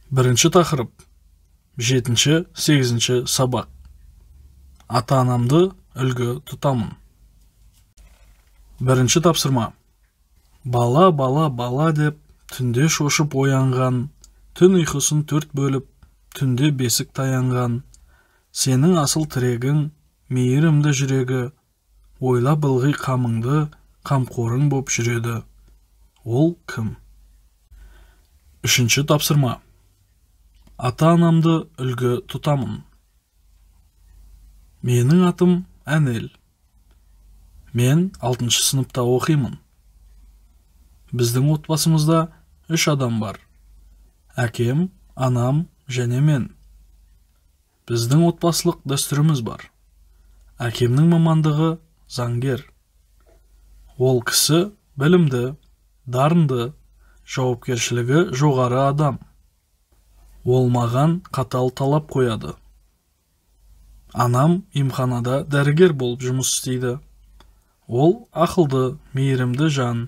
Бірінші тақырып 7-8 сабақ. Ата-анамды үлгі тұтамын. Бірінші тапсырма. Бала, бала, бала деп түнде шошып оянған, түн ұйқысын 4 бөліп, түнде бесік таянған, сенің асыл тірегің, мейірімді жүрегі, ойла былғи қамыңды, қамқорың боп жүреді. Ол кім? Үшінші тапсырма. Ата-анамды үлгі тұтамын. Менің атым Әнел. Мен 6-шы сыныпта оқимын. Біздің отбасымызда 3 адам бар. Әкем, анам және мен. Біздің отбасылық дәстүріміз бар. Әкемнің мамандығы заңгер. Ол кісі білімді, дарынды, жауапкершілігі жоғары адам. Ол маған қатал талап қояды. Анам емханада дәрігер болып жұмыс істейді. Ол ақылды, мейірімді жан.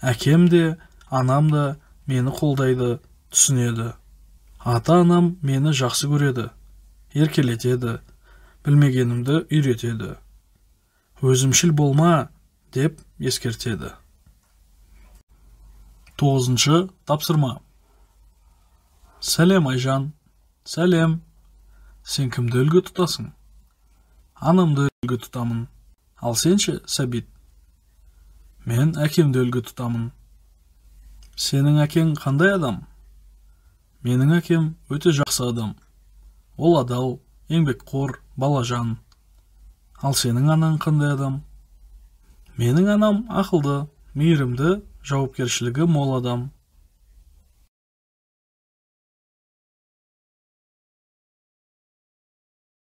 Әкем де, анам да мені қолдайды, түсінеді. Ата-анам мені жақсы көреді, еркелетеді, білмегенімді үйретеді. Өзімшіл болма деп ескертеді. 9-шы тапсырма. Сәлем Айжан. Сәлем. Сен кімді үлгі тұтасың? Анамды үлгі тұтамын. Ал сенші, Сәбит? Мен әкемді үлгі тұтамын. Сенің әкең қандай адам? Менің әкем өте жақсы адам. Ол адал, еңбекқор, балажан. Ал сенің анаң қандай адам? Менің анам ақылды, мейірімді, жауапкершілігі мол адам.